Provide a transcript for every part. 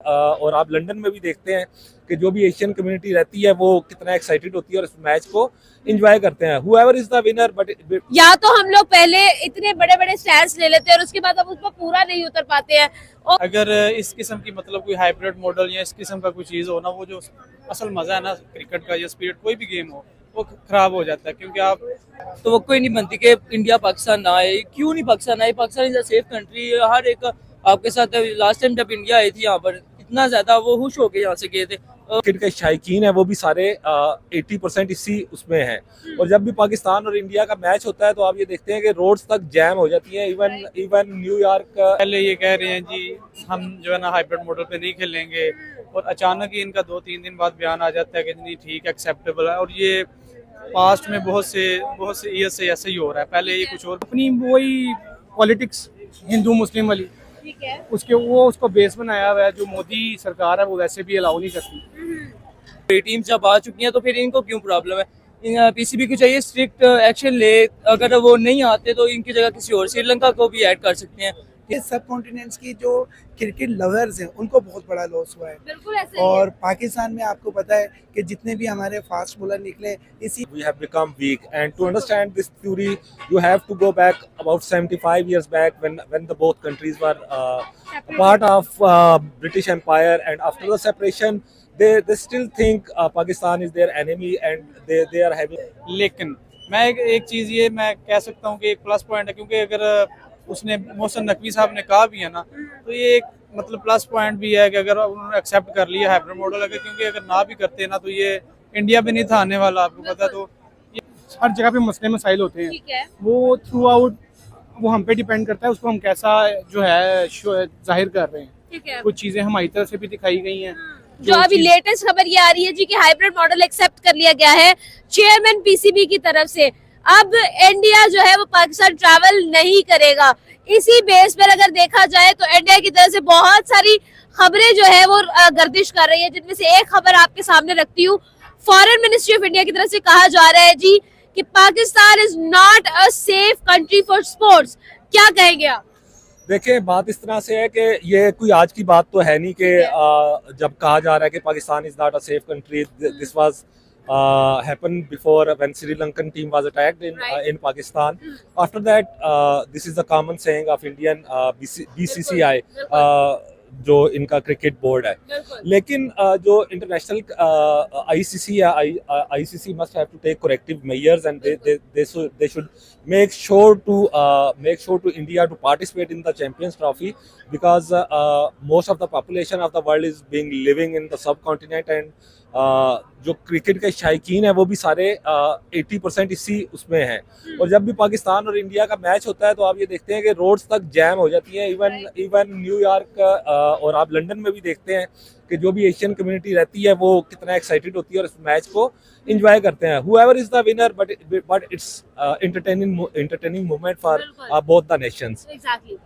और आप लंदन में भी देखते हैं कि जो भी एशियन कम्युनिटी रहती है वो कितना एक्साइटेड होती है और इस मैच को एंजॉय करते हैं। Whoever is the winner but या तो हम लोग पहले इतने बड़े बड़े स्टैंड्स ले लेते हैं और उसके बाद हम उस पर पूरा नहीं उतर पाते हैं। और अगर इस किस्म की मतलब कोई हाइब्रिड मॉडल या इस किस्म का कोई चीज़ हो ना, वो जो असल मज़ा है ना क्रिकेट का या स्पिरिट कोई भी गेम हो, वो खराब हो जाता है। क्योंकि आप तो वो कोई नहीं बनती कि इंडिया पाकिस्तान ना आए। क्यों नहीं पाकिस्तान आए? Pakistan is a safe country. हर एक आपके साथ लास्ट टाइम जब इंडिया आई थी यहाँ पर इतना ज्यादा वो खुश होके यहाँ से गए थे। क्रिकेट के शायकीन है वो भी सारे 80% इसी उसमें हैं। और जब भी पाकिस्तान और इंडिया का मैच होता है तो आप ये देखते हैं कि रोड्स तक जैम हो जाती हैं। इवन न्यूयॉर्क पहले ये कह रहे हैं जी हम जो है ना हाइब्रिड मॉडल पे नहीं खेलेंगे, और अचानक ही इनका 2-3 दिन बाद बयान आ जाता है कि नहीं ठीक एक्सेप्टेबल है। और ये पास्ट में बहुत से ईयर से ऐसे ही हो रहा है। पहले ये कुछ और अपनी वही पॉलिटिक्स हिंदू मुस्लिम वाली, ठीक है, उसको बेस बनाया हुआ है। जो मोदी सरकार है वो वैसे भी अलाउ नहीं करती। टीम जब आ चुकी हैं तो फिर इनको क्यों प्रॉब्लम है? पीसीबी को चाहिए स्ट्रिक्ट एक्शन ले। अगर वो नहीं आते तो इनकी जगह किसी और, श्रीलंका को भी ऐड कर सकते हैं। ये सब कॉन्टिनेंट्स की जो क्रिकेट लवर्स हैं उनको बहुत बड़ा लॉस हुआ है। बिल्कुल ऐसे ही और पाकिस्तान में आपको पता है कि जितने भी हमारे फास्ट बॉलर निकले इसी we have become weak, and to understand this theory you have to go back about 75 years back when the both countries were part of British Empire, and after the separation they still think Pakistan is their enemy and they are having। लेकिन मैं एक चीज़ ये मैं कह सकता हूँ कि एक प्लस पॉइंट है, क्योंकि अगर उसने मोहसिन नकवी साहब ने कहा भी है ना, तो ये एक मतलब प्लस पॉइंट भी है कि अगर उन्होंने एक्सेप्ट कर लिया हाइब्रिड मॉडल, अगर क्योंकि अगर ना भी करते ना तो ये इंडिया भी नहीं था आने वाला, आपको पता है। तो हर जगह पे मसले मसाइल होते हैं, ठीक है, वो थ्रू आउट वो हम पे डिपेंड करता है उसको हम कैसा जो है जाहिर कर रहे हैं। ठीक है। कुछ चीजें हमारी तरफ से भी दिखाई गई हैं। जो अभी लेटेस्ट खबर ये आ रही है जी कि हाइब्रिड मॉडल एक्सेप्ट कर लिया गया है चेयरमैन पीसीबी की तरफ से। अब इंडिया जो है वो पाकिस्तान ट्रैवल नहीं करेगा। इसी बेस पर अगर देखा जाए तो इंडिया की तरफ से बहुत सारी खबरें जो है वो गर्दिश कर रही है, जिनमें से एक खबर आपके सामने रखती हूँ। फॉरेन मिनिस्ट्री ऑफ इंडिया की तरफ से कहा जा रहा है जी कि Pakistan is not a safe country for sports. क्या कहेंगे आप? देखिए, बात इस तरह से है कि ये कोई आज की बात तो है नहीं कि जब कहा जा रहा है कि Pakistan is not a safe country. This was happened before when Sri Lankan team was attacked in Pakistan. After that, this is the common saying of Indian BCCI, जो इनका क्रिकेट बोर्ड है। लेकिन जो इंटरनेशनल ICC या ICC must have to take corrective measures, and they should make sure to India to participate in the Champions Trophy, because most of the population of the world is being living in the subcontinent, and जो cricket के शायकीन है वो भी सारे 80% इसी उसमें हैं। और जब भी पाकिस्तान और इंडिया का मैच होता है तो आप ये देखते हैं कि रोड्स तक जैम हो जाती हैं। इवन न्यूयॉर्क और आप लंदन में भी देखते हैं कि जो भी एशियन कम्युनिटी रहती है वो कितना एक्साइटेड होती है और इस मैच को एंजॉय करते हैं। Whoever is the winner but it's entertaining moment for both the nations. Exactly.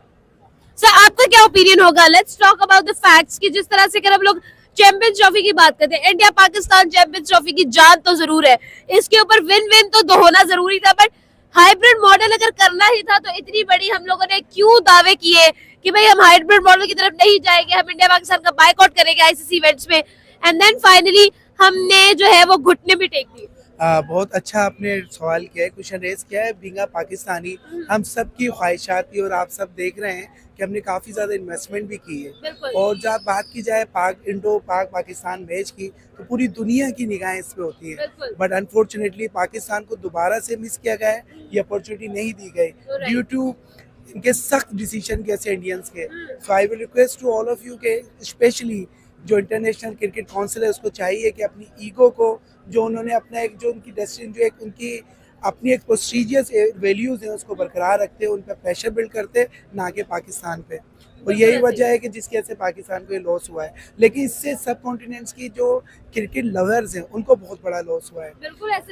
Sir, आपका क्या ओपिनियन होगा? Let's talk about the facts कि जिस तरह से अगर हम लोग चैंपियंस ट्रॉफी की बात करते हैं, इंडिया पाकिस्तान चैंपियंस ट्रॉफी की जान तो जरूर है, इसके ऊपर विन विन तो होना जरूरी था। बट हाइब्रिड मॉडल अगर करना ही था तो इतनी बड़ी हम लोगों ने क्यों दावे किए कि भाई हम हाइब्रिड मॉडल की तरफ नहीं जाएंगे, हम इंडिया पाकिस्तान का बायकॉट करेंगे आईसीसी इवेंट्स में, एंड देन फाइनली हमने जो है वो घुटने भी टेक दिए। बहुत अच्छा आपने सवाल किया है, क्वेश्चन रेज किया है। बीइंग पाकिस्तानी हम सब की ख्वाहिशात थी, और आप सब देख रहे हैं कि हमने काफ़ी ज़्यादा इन्वेस्टमेंट भी की है। और जब बात की जाए इंडो पाकिस्तान मैच की तो पूरी दुनिया की निगाहें इस पे होती है। बट अनफॉर्चुनेटली पाकिस्तान को दोबारा से मिस किया गया है, ये अपॉर्चुनिटी नहीं दी गई ड्यू टू इनके सख्त डिसीजन कैसे इंडियंस के। So I will request to all of you के स्पेशली जो इंटरनेशनल क्रिकेट काउंसिल है उसको चाहिए कि अपनी ईगो को, जो उन्होंने अपना एक जो उनकी डेस्टिनी जो एक उनकी अपनी एक प्रोसीजियस वैल्यूज़ हैं उसको बरकरार रखते, उन पर प्रेशर बिल्ड करते, ना कि पाकिस्तान पे। और यही वजह है कि जिसकी वजह से पाकिस्तान को ये लॉस हुआ है। लेकिन इससे सब कॉन्टिनेंट्स की जो क्रिकेट लवर्स हैं उनको बहुत बड़ा लॉस हुआ है।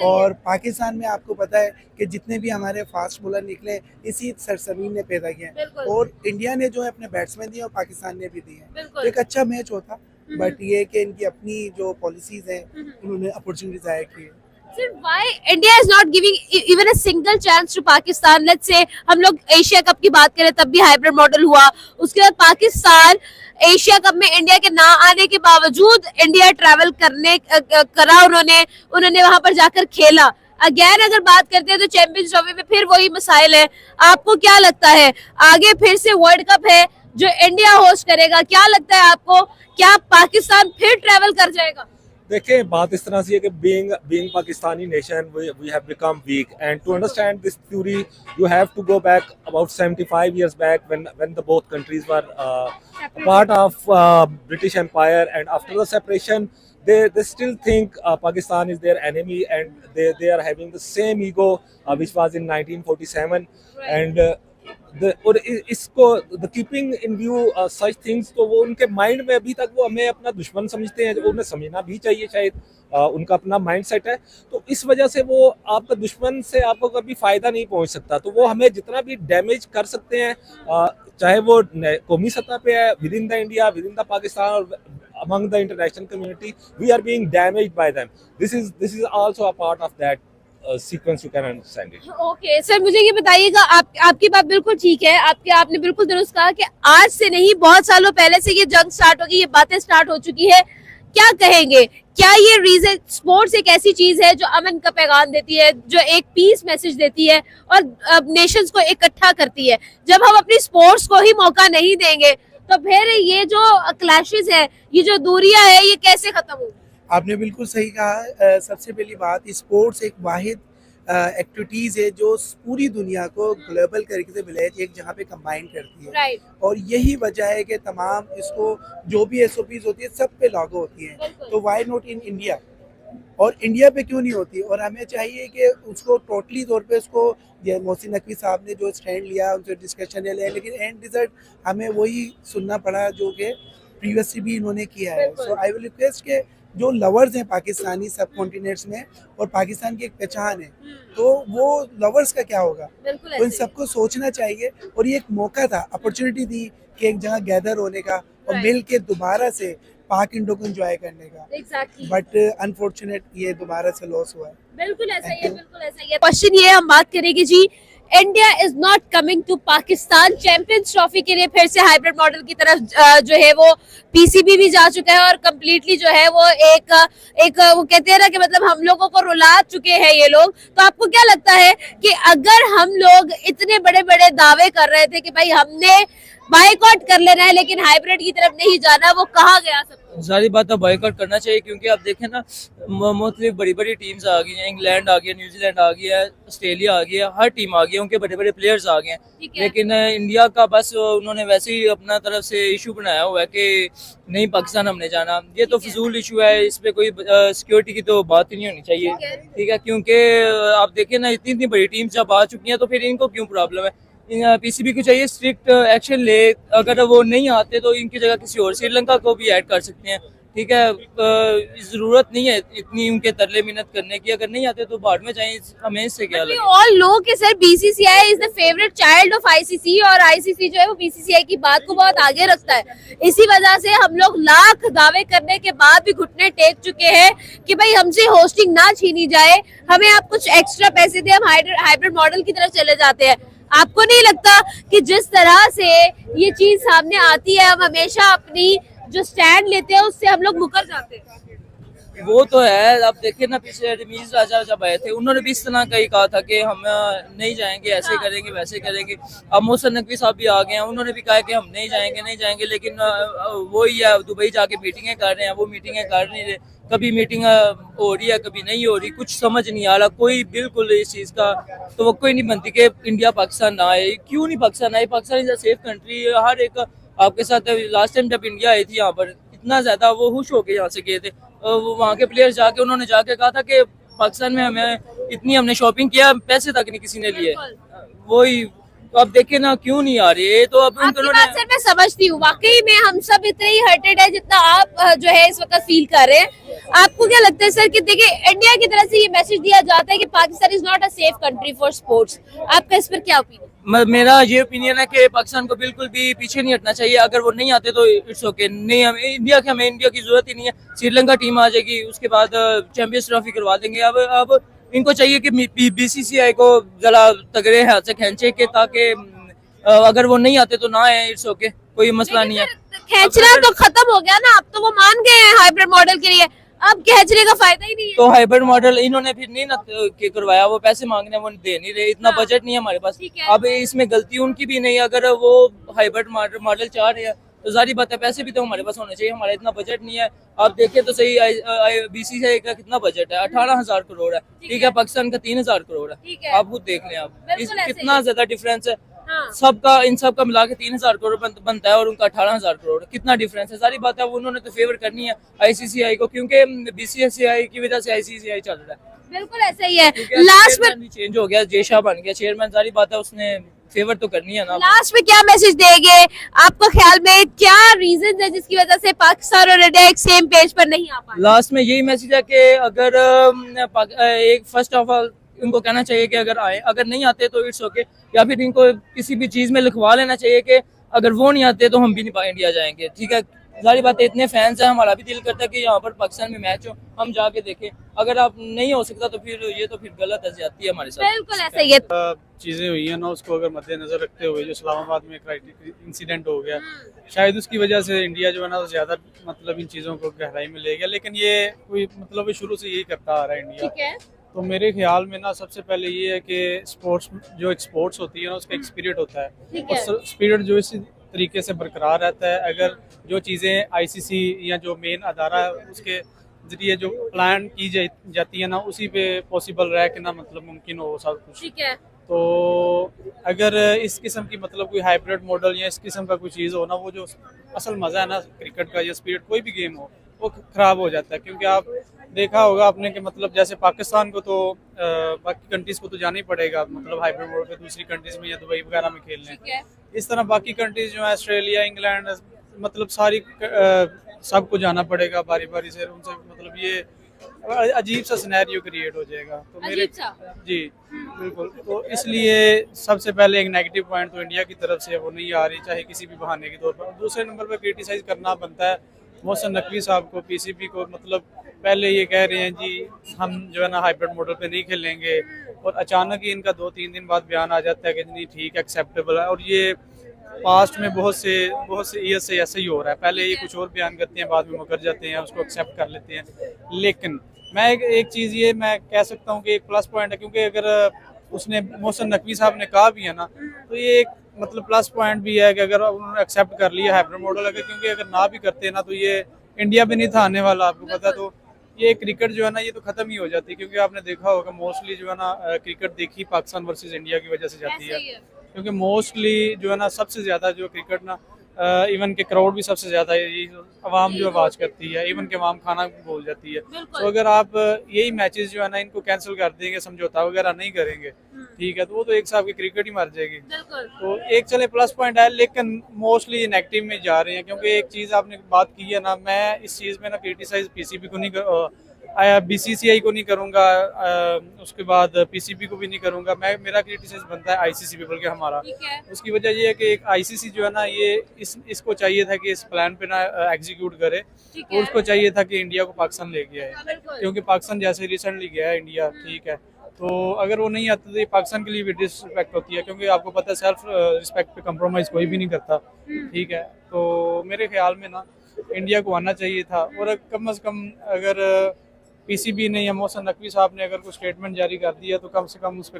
और पाकिस्तान में आपको पता है कि जितने भी हमारे फास्ट बॉलर निकले इसी सरजमीन ने पैदा किए हैं, और इंडिया ने जो है अपने बैट्समैन दिए और पाकिस्तान ने भी दिए हैं। तो एक अच्छा मैच होता, बट ये कि इनकी अपनी जो पॉलिसीज हैं उन्होंने अपॉर्चुनिटी ज़ाया की है। Sir, why India is not giving even a single chance to Pakistan? Let's say हम लोग एशिया कप की बात करें तब भी हाइब्रिड मॉडल हुआ, उसके बाद पाकिस्तान एशिया कप में इंडिया के ना आने के बावजूद इंडिया ट्रैवल करने करा, उन्होंने वहां पर जाकर खेला। अगेन अगर बात करते हैं तो चैंपियंस ट्रॉफी में फिर वही मसाइल है। आपको क्या लगता है आगे फिर से वर्ल्ड कप है जो इंडिया होस्ट करेगा, क्या लगता है आपको, क्या पाकिस्तान फिर ट्रैवल कर जाएगा? देखिए, बात इस तरह से है कि being Pakistani nation, we have become weak, and to understand this theory you have to go back about 75 years back when the both countries were part of British Empire, and after the separation they still think Pakistan is their enemy, and they are having the same ego which was in 1947, and और इसको the keeping in view such things, तो वो उनके mind में अभी तक वो हमें अपना दुश्मन समझते हैं, जो उन्हें समझना भी चाहिए, शायद उनका अपना माइंड सेट है। तो इस वजह से वो आपका दुश्मन से आपको कभी फायदा नहीं पहुंच सकता, तो वो हमें जितना भी डैमेज कर सकते हैं, चाहे वो कौमी सतह पे है, with in the India, with in the Pakistan, और among the international community, we are being damaged by them. This is also a part of that sequence, you can understand it. Okay sir, मुझे ये बताइएगा, आपकी बात बिल्कुल ठीक है, आपने बिल्कुल दुरुस्त कहा कि आज से नहीं बहुत सालों पहले से ये जंग स्टार्ट होगी, ये बातें स्टार्ट हो चुकी है। क्या कहेंगे, क्या ये रीजन, स्पोर्ट्स एक ऐसी चीज है जो अमन का पैगाम देती है, जो एक पीस मैसेज देती है और नेशंस को इकट्ठा करती है। जब हम अपनी स्पोर्ट्स को ही मौका नहीं देंगे तो फिर ये जो क्लैशेस है, ये जो दूरियां है, ये कैसे खत्म होगी? आपने बिल्कुल सही कहा। सबसे पहली बात, स्पोर्ट्स एक वाहिद एक्टिविटीज़ है जो पूरी दुनिया को ग्लोबल तरीके से मिले एक जगह पे कंबाइन करती है, राइट। और यही वजह है कि तमाम इसको जो भी SOPs होती है सब पे लागू होती है। तो वाई नॉट इन इंडिया, और इंडिया पे क्यों नहीं होती? और हमें चाहिए कि उसको टोटली तौर पे उसको, मोहसिन नकवी साहब ने जो स्टैंड लिया, उनसे डिस्कशन लिया, लेकिन एंड रिजल्ट हमें वही सुनना पड़ा जो कि प्रीवियसली भी इन्होंने किया है। सो आई विल रिक्वेस्ट के जो लवर्स हैं पाकिस्तानी सब कॉन्टिनेंट्स में, और पाकिस्तान की एक पहचान है, तो वो लवर्स का क्या होगा? तो इन सबको सोचना चाहिए, और ये एक मौका था, अपॉर्चुनिटी दी कि एक जगह गैदर होने का और मिल के दोबारा से पाक इंडो को एंजॉय करने का। एग्जैक्टली। बट अनफॉर्चुनेट ये दोबारा से लॉस हुआ है। बिल्कुल ऐसा ही है, बिल्कुल ऐसा ही है। क्वेश्चन ये हम बात करेंगे जी, India is not coming to Pakistan. Champions Trophy के लिए फिर से हाइब्रिड मॉडल की तरफ जो है वो PCB भी जा चुका है, और कम्प्लीटली जो है वो एक वो कहते हैं ना कि मतलब हम लोगों को रुला चुके हैं ये लोग। तो आपको क्या लगता है कि अगर हम लोग इतने बड़े बड़े दावे कर रहे थे कि भाई हमने बाइकआउट कर लेना है लेकिन हाइब्रिड की तरफ नहीं जाना, वो कहाँ गया सब? सारी बात अब बाइकआउट करना चाहिए, क्योंकि आप देखें ना, मुख्तलिफ बड़ी बड़ी टीम्स आ गई हैं, इंग्लैंड आ गया, न्यूजीलैंड आ गया, ऑस्ट्रेलिया आ गया, हर टीम आ गई है, उनके बड़े बड़े प्लेयर्स आ गए हैं। लेकिन इंडिया का बस उन्होंने वैसे ही अपना तरफ से इशू बनाया हुआ है कि नहीं पाकिस्तान हमने जाना। ये तो फजूल इशू है, इस पे कोई सिक्योरिटी की तो बात ही नहीं होनी चाहिए, ठीक है? क्योंकि आप देखें ना, इतनी इतनी बड़ी टीम्स जब आ चुकी हैं तो फिर इनको क्यों प्रॉब्लम है? PCB को चाहिए स्ट्रिक्ट एक्शन ले, अगर वो नहीं आते तो इनकी जगह किसी और, श्रीलंका को भी ऐड कर सकते हैं, ठीक है? जरूरत नहीं है इतनी उनके तरले मिन्नत करने की, अगर नहीं आते तो बाद में जाएं, हमें इससे क्या लगे? ऑल नो कि sir BCCI is the favourite child of ICC, और ICC जो है वो BCCI की बात को बहुत आगे रखता है। इसी वजह से हम लोग लाख दावे करने के बाद भी घुटने टेक चुके हैं कि भाई हमसे होस्टिंग ना छीनी जाए, हमें आप कुछ एक्स्ट्रा पैसे दे, हम हाइब्रिड मॉडल की तरफ चले जाते हैं। आपको नहीं लगता कि जिस तरह से ये चीज सामने आती है, हम हमेशा अपनी जो स्टैंड लेते हैं उससे हम लोग मुकर जाते हैं? वो तो है। अब देखिए ना, पीछे रमीज राजा जब आए थे, उन्होंने भी इस तरह का ही कहा था कि हम नहीं जाएंगे, ऐसे करेंगे वैसे करेंगे। अब मोहसिन नकवी साहब भी आ गए हैं, उन्होंने भी कहा कि हम नहीं जाएंगे, लेकिन वो ही है, दुबई जाके मीटिंगें कर रहे हैं, वो मीटिंगें कर नहीं रहे, कभी मीटिंग हो रही है कभी नहीं हो रही, कुछ समझ नहीं आ रहा। कोई बिल्कुल इस चीज़ का तो कोई नहीं बनती कि इंडिया पाकिस्तान ना आए। क्यों नहीं पाकिस्तान आए? Pakistan is a safe country. हर एक आपके साथ लास्ट टाइम जब इंडिया आई थी यहाँ पर, इतना ज्यादा वो खुश होके यहाँ से गए थे, वहाँ के प्लेयर्स जाके उन्होंने जाके कहा था कि पाकिस्तान में हमने शॉपिंग किया, पैसे तक नहीं किसी ने लिए। वही तो अब देखे ना, क्यों नहीं आ रही? तो अब आपकी बात सर मैं समझती हूँ, वाकई में हम सब इतने ही हर्टेड है जितना आप जो है इस वक्त फील कर रहे हैं। आपको क्या लगता है सर कि देखिए इंडिया की तरफ से ये मैसेज दिया जाता है कि Pakistan is not a safe country for sports, आपका इस पर क्या ओपिनियन? मेरा ये ओपिनियन है कि पाकिस्तान को बिल्कुल भी पीछे नहीं हटना चाहिए। अगर वो नहीं आते तो इट्स ओके, नहीं हमें इंडिया की जरूरत ही नहीं है। श्रीलंका टीम आ जाएगी, उसके बाद चैंपियंस ट्रॉफी करवा देंगे। अब इनको चाहिए कि BCCI को जरा तगड़े हाथ से खींचे कि ताकि अगर वो नहीं आते तो ना आए, इट्स ओके, कोई मसला नहीं है। खींचना तो खत्म हो गया ना, अब तो वो मान गए हैं हाइब्रिड मॉडल के लिए, अब खींचने का फायदा ही नहीं है। तो हाइब्रिड मॉडल इन्होंने फिर नहीं ना करवाया, वो पैसे मांगने वो दे नहीं रहे, इतना हाँ। बजट नहीं है हमारे पास। ठीक है। अब इसमें गलती उनकी भी नहीं, अगर वो हाइब्रिड मॉडल चाह रहे हैं तो जारी बात है पैसे भी तो हमारे पास होने चाहिए, हमारा इतना बजट नहीं है। आप देखिए तो सही, बीसीसीआई का कितना बजट है, 18,000 करोड़ है, ठीक है, पाकिस्तान का 3,000 करोड़ ठीक है, है। आप खुद देख लें आप बिल्कुल ऐसे कितना ही। ज्यादा डिफरेंस है। हाँ। सबका इन सब का मिला के 3,000 करोड़ बनता है और उनका 18,000 करोड़, कितना डिफरेंस है। सारी बात है वो उन्होंने तो फेवर करनी है आईसीसीआई को, क्योंकि बीसीसीआई की वजह से आईसीसीआई चल रहा है। बिल्कुल ऐसा ही है। ठीक है, लास्ट में चेयरमैन भी चेंज हो गया, जेशा बन गया चेयरमैन, सारी बात है उसने फेवर तो करनी है ना। लास्ट में क्या मैसेज देंगे आपका ख्याल में, क्या रीजन है जिसकी वजह से पाकिस्तान और इंडिया एक सेम पेज पर नहीं आ पाए? लास्ट में यही मैसेज है कि अगर एक फर्स्ट ऑफ ऑल उनको कहना चाहिए कि अगर आए, अगर नहीं आते तो इट्स ओके, या फिर इनको किसी भी चीज में लिखवा लेना चाहिए कि अगर वो नहीं आते तो हम भी नहीं इंडिया जाएंगे। ठीक है, सारी बात है, इतने फैंस हैं, हमारा भी दिल करता है कि यहाँ पर पाकिस्तान में मैच हो, हम जाके देखें। अगर आप नहीं हो सकता तो फिर ये तो फिर गलत है, ज्यादती है हमारे साथ। बिल्कुल ऐसा ही है। चीज़ें हुई हैं ना, उसको अगर मद्देनजर रखते हुए जो इस्लामाबाद में एक इंसिडेंट हो गया, शायद उसकी वजह से इंडिया जो है ना ज़्यादा मतलब इन चीज़ों को गहराई में ले गया, लेकिन ये कोई मतलब शुरू से यही करता आ रहा है इंडिया। ठीक है। तो मेरे ख्याल में ना सबसे पहले ये है कि स्पोर्ट्स जो एक स्पोर्ट्स होती है ना, उसका एक स्पिरिट होता है, ठीक है। और स्पिरिट जो इसी तरीके से बरकरार रहता है। अगर जो चीज़ें आईसीसी या जो मेन अदारा है उसके जरिए जो प्लान की जाती है ना, उसी पे पॉसिबल रहे कि ना मतलब मुमकिन हो सब कुछ। ठीक है। तो अगर इस किस्म की मतलब कोई हाइब्रिड मॉडल या इस किस्म का कोई चीज़ हो ना, वो जो असल मज़ा है ना क्रिकेट का या स्पिरिट कोई भी गेम हो, वो ख़राब हो जाता है। क्योंकि आप देखा होगा आपने कि मतलब जैसे पाकिस्तान को तो बाकी कंट्रीज़ को तो जाना ही पड़ेगा मतलब हाइब्रिड मॉडल पे दूसरी कंट्रीज़ में या दुबई वगैरह में खेलने। ठीक है। इस तरह बाकी कंट्रीज़ जो है ऑस्ट्रेलिया, इंग्लैंड, मतलब सारी सबको जाना पड़ेगा बारी बारी से, उनसे मतलब ये अजीब सा सिनेरियो क्रिएट हो जाएगा। तो मेरे अजीब सा। जी बिल्कुल, तो इसलिए सबसे पहले एक नेगेटिव पॉइंट तो इंडिया की तरफ से वो नहीं आ रही, चाहे किसी भी बहाने के तौर पर। दूसरे नंबर पर क्रिटिसाइज करना बनता है मोहसिन नकवी साहब को, पीसीबी को। मतलब पहले ये कह रहे हैं जी हम जो है ना हाइब्रिड मॉडल पे नहीं खेलेंगे, और अचानक ही इनका 2-3 दिन बाद बयान आ जाता है कि नहीं ठीक है, एक्सेप्टेबल है। और ये पास्ट में बहुत से ईयर से ऐसे ही हो रहा है, पहले ये कुछ और बयान करते हैं, बाद में मुकर जाते हैं, उसको एक्सेप्ट कर लेते हैं। लेकिन मैं एक चीज़ ये मैं कह सकता हूँ कि एक प्लस पॉइंट है, क्योंकि अगर उसने मोहसिन नकवी साहब ने कहा भी है ना, तो ये एक मतलब प्लस पॉइंट भी है कि अगर उन्होंने एक्सेप्ट कर लिया हाइब्रिड मॉडल, अगर क्योंकि अगर ना भी करते ना तो ये इंडिया भी नहीं था आने वाला, आपको पता। तो ये क्रिकेट जो है ना ये तो खत्म ही हो जाती है, क्योंकि आपने देखा होगा मोस्टली जो है ना क्रिकेट देखी पाकिस्तान वर्सेस इंडिया की वजह से जाती है, क्योंकि मोस्टली जो है ना सबसे ज़्यादा जो क्रिकेट ना इवन के क्राउड भी सबसे ज़्यादा आवाम जो आवाज़ करती है, इवन के आवाम खाना बोल जाती है। तो अगर आप यही मैचेस जो है ना इनको कैंसिल कर देंगे, समझौता वगैरह नहीं करेंगे, ठीक है, तो वो तो एक हिसाब की क्रिकेट ही मर जाएगी। तो एक चले प्लस पॉइंट है, लेकिन मोस्टली नेगेटिव में जा रहे हैं। क्योंकि एक चीज़ आपने बात की है ना, मैं इस चीज़ में ना क्रिटिसाइज पीसीबी को नहीं बीसीसीआई को नहीं करूँगा, उसके बाद पीसीबी को भी नहीं करूँगा, मैं मेरा क्रिटिसाइज बनता है आईसीसी पे, बल्कि हमारा। उसकी वजह ये है कि एक आईसीसी जो है ना ये इसको चाहिए था कि इस प्लान पे ना एग्जीक्यूट करे, और उसको चाहिए था कि इंडिया को पाकिस्तान ले गया है, क्योंकि पाकिस्तान जैसे रिसेंटली गया है इंडिया, ठीक है, तो अगर वो नहीं आते तो ये पाकिस्तान के लिए भी डिसरिस्पेक्ट होती है, क्योंकि आपको पता है सेल्फ रिस्पेक्ट पे कंप्रोमाइज़ कोई भी नहीं करता, ठीक है। तो मेरे ख्याल में ना इंडिया को आना चाहिए था, और कम से कम अगर पीसीबी ने या मोहसिन नकवी साहब ने अगर कोई स्टेटमेंट जारी कर दिया तो कम से कम उस पर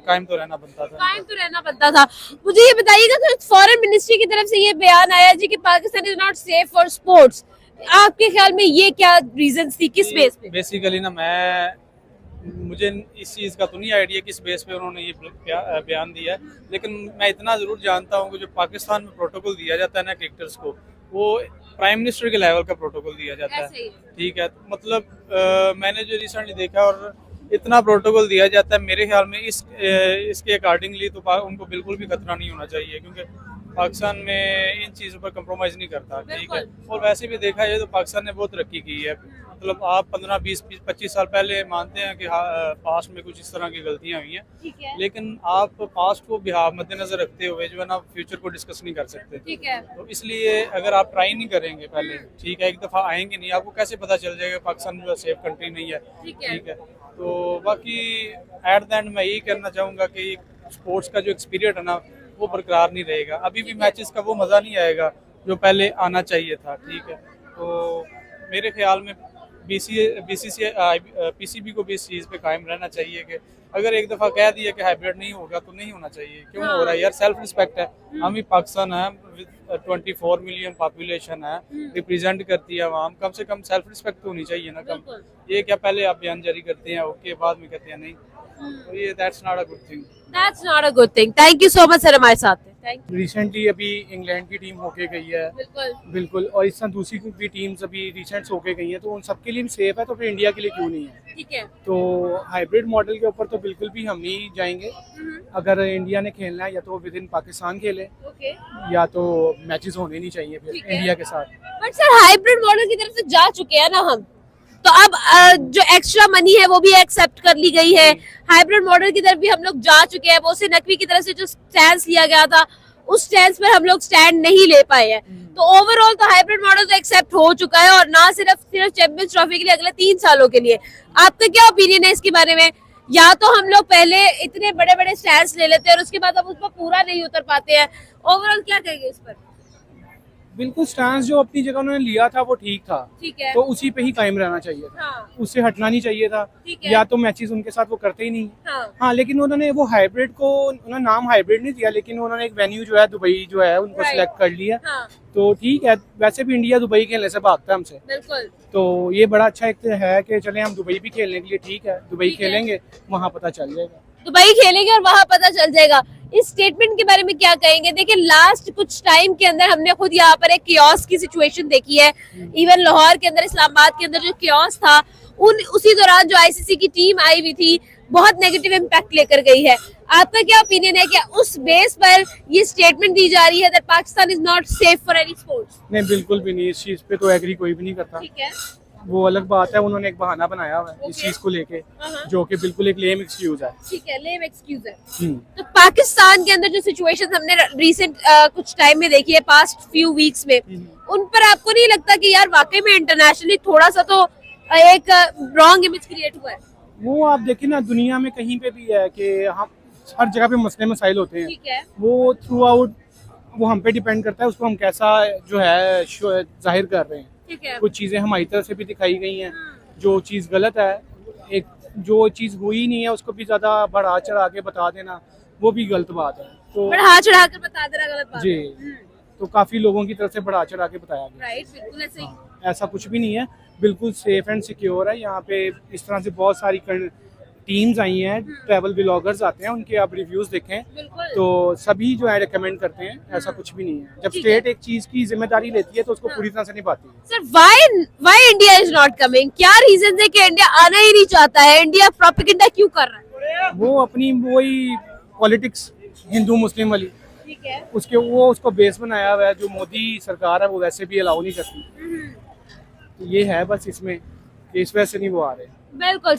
कायम तो रहना बनता था। मुझे ये बताइएगा, तो फॉरेन मिनिस्ट्री की तरफ से ये बयान आया जी कि Pakistan is not safe for sports, आपके ख्याल में ये क्या रीजन थी, किस बेस पे? बेसिकली ना मुझे इस चीज़ का तो नहीं आइडिया किस बेस पे उन्होंने ये बयान दिया है, लेकिन मैं इतना ज़रूर जानता हूँ कि जो पाकिस्तान में प्रोटोकॉल दिया जाता है ना क्रिकेटर्स को, वो प्राइम मिनिस्टर के लेवल का प्रोटोकॉल दिया जाता है, ठीक है। तो मतलब मैंने जो रिसेंटली देखा, और इतना प्रोटोकॉल दिया जाता है, मेरे ख्याल में इसके अकॉर्डिंगली तो उनको बिल्कुल भी खतरा नहीं होना चाहिए, क्योंकि पाकिस्तान में इन चीज़ों पर कंप्रोमाइज़ नहीं करता, ठीक है। और वैसे भी देखा जाए तो पाकिस्तान ने बहुत तरक्की की है, मतलब आप 15, 20, 25 साल पहले मानते हैं कि पास्ट में कुछ इस तरह की गलतियां हुई हैं, लेकिन आप पास्ट को भी मद्देनजर रखते हुए जो है ना फ्यूचर को डिस्कस नहीं कर सकते, ठीक है। तो इसलिए अगर आप ट्राई नहीं करेंगे पहले, ठीक है, एक दफ़ा आएंगे नहीं, आपको कैसे पता चल जाएगा पाकिस्तान जो सेफ कंट्री नहीं है, ठीक है। तो बाकी एट द एंड मैं यही कहना चाहूँगा कि स्पोर्ट्स का जो एक्सपीरियंस है ना वो बरकरार नहीं रहेगा, अभी भी मैचेस का वो मज़ा नहीं आएगा जो पहले आना चाहिए था, ठीक है। तो मेरे ख्याल में पीसीबी को भी इस चीज़ पे कायम रहना चाहिए कि अगर एक दफ़ा कह दिया कि हाइब्रिड नहीं होगा तो नहीं होना चाहिए। क्यों हो रहा है यार, सेल्फ रिस्पेक्ट है। हम ही पाकिस्तान है, 24 मिलियन पॉपुलेशन है, रिप्रेजेंट करती है आवाम, कम से कम सेल्फ रिस्पेक्ट तो होनी चाहिए ना कम। ये क्या पहले आप बयान जारी करते हैं ओके, बाद में कहते हैं नहीं, तो ये that's not a good thing. That's not a good thing. Thank you so much sir हमारे साथ थे। Thank you. रिसेंटली अभी इंग्लैंड की टीम होके गई है, बिल्कुल बिल्कुल, और इस तरह दूसरी भी टीम्स अभी रिसेंट होके गई हैं, तो उन सबके लिए भी सेफ है, तो फिर इंडिया के लिए क्यों नहीं है। ठीक है। तो हाइब्रिड मॉडल के ऊपर तो बिल्कुल भी हम नहीं जाएंगे। अगर इंडिया ने खेलना है या तो विद इन पाकिस्तान खेले, ओके। या तो मैचेस होने नहीं चाहिए फिर ठीक है। इंडिया के साथ। बट सर हाइब्रिड मॉडल की तरफ से जा चुके हैं ना हम, तो अब जो एक्स्ट्रा मनी है वो भी एक्सेप्ट कर ली गई है। हाइब्रिड मॉडल की तरफ भी हम लोग जा चुके हैं। मोहसिन नकवी की तरफ से जो स्टैंड लिया गया था उस स्टैंड पर हम लोग स्टैंड नहीं ले पाए हैं। तो ओवरऑल तो हाइब्रिड मॉडल तो एक्सेप्ट हो चुका है, और ना सिर्फ चैंपियंस ट्रॉफी के लिए अगले 3 सालों के लिए। आपका क्या ओपिनियन है इसके बारे में? या तो हम लोग पहले इतने बड़े बड़े स्टैंड ले लेते हैं और उसके बाद अब उस पर पूरा नहीं उतर पाते हैं। ओवरऑल क्या कहेंगे इस पर? बिल्कुल, स्टांस जो अपनी जगह उन्होंने लिया था वो ठीक था, ठीक है। तो उसी पे ही कायम रहना चाहिए था। हाँ, उससे हटना नहीं चाहिए था। ठीक है। या तो मैचेस उनके साथ वो करते ही नहीं। हाँ, हाँ, लेकिन उन्होंने वो हाइब्रिड को, उन्होंने नाम हाइब्रिड नहीं दिया, लेकिन उन्होंने एक वेन्यू जो है दुबई जो है उनको Right. सिलेक्ट कर लिया। हाँ, तो ठीक है, वैसे भी इंडिया दुबई खेलने से भागता है हमसे, बिल्कुल। तो ये बड़ा अच्छा एक है कि चले हम दुबई भी खेलने के लिए, ठीक है दुबई ठीक है। खेलेंगे, वहाँ पता चल जाएगा। दुबई खेलेंगे और वहां पता चल जाएगा। इस स्टेटमेंट के बारे में क्या कहेंगे? देखिए लास्ट कुछ टाइम के अंदर हमने खुद यहाँ पर एक कियोस्क की सिचुएशन देखी है। इवन लाहौर के अंदर, इस्लामाबाद के अंदर जो कियोस्क था, उसी दौरान जो आईसीसी की टीम आई हुई थी बहुत नेगेटिव इम्पैक्ट लेकर गई है। आपका क्या ओपिनियन है? क्या उस बेस पर ये स्टेटमेंट दी जा रही है that Pakistan is not safe for any sports? नहीं, बिल्कुल भी नहीं, इस चीज़ पे तो एग्री कोई भी नहीं करता। ठीक है। वो अलग बात है, उन्होंने एक बहाना बनाया हुआ है इस Okay. चीज़ को लेके, हाँ। जो कि बिल्कुल एक लेम एक्सक्यूज है। ठीक है, लेम एक्सक्यूज है। हम्म। तो पाकिस्तान के अंदर जो सिचुएशन हमने रिसेंट कुछ टाइम में देखी है, पास्ट फ्यू वीक्स में, उन पर आपको नहीं लगता कि यार वाकई में इंटरनेशनली थोड़ा सा तो एक रॉन्ग इमेज क्रिएट हुआ है? वो आप देखिए ना, दुनिया में कहीं पे भी है कि हम हर जगह पे मसले मसाइल होते हैं, ठीक है। वो थ्रू आउट वो हम पे डिपेंड करता है, उसको हम कैसा जो है जाहिर कर रहे हैं। ठीक है। कुछ चीज़ें हमारी तरफ से भी दिखाई गई हैं, जो चीज़ गलत है, एक जो चीज़ हुई नहीं है उसको भी ज़्यादा बढ़ा चढ़ा के बता देना, वो भी गलत बात है। तो बढ़ा चढ़ा कर बता देना गलत बात जी, है। तो काफ़ी लोगों की तरफ से बढ़ा चढ़ा के बताया गया। राइट, बिल्कुल ऐसे ही। ऐसा कुछ भी नहीं है, बिल्कुल सेफ एंड सिक्योर है। यहाँ पे इस तरह से बहुत सारी टीम्स आई हैं, ट्रैवल ब्लॉगर्स आते हैं, उनके आप रिव्यूज देखें बिल्कुल। तो सभी जो है रिकमेंड करते हैं। ऐसा कुछ भी नहीं है। जब ठीक स्टेट एक चीज की जिम्मेदारी लेती है तो उसको पूरी तरह से निभाती है। Sir why India is not coming? क्या रीजन है कि इंडिया आना ही नहीं चाहता है? इंडिया प्रोपेगेंडा क्यों कर रहा है? वो अपनी वही पॉलिटिक्स हिंदू मुस्लिम वाली, ठीक है। उसको बेस बनाया हुआ है, जो मोदी सरकार है वो वैसे भी अलाउ नहीं करती। तो ये है बस इसमें, इस वजह से नहीं वो आ रहे। बिल्कुल।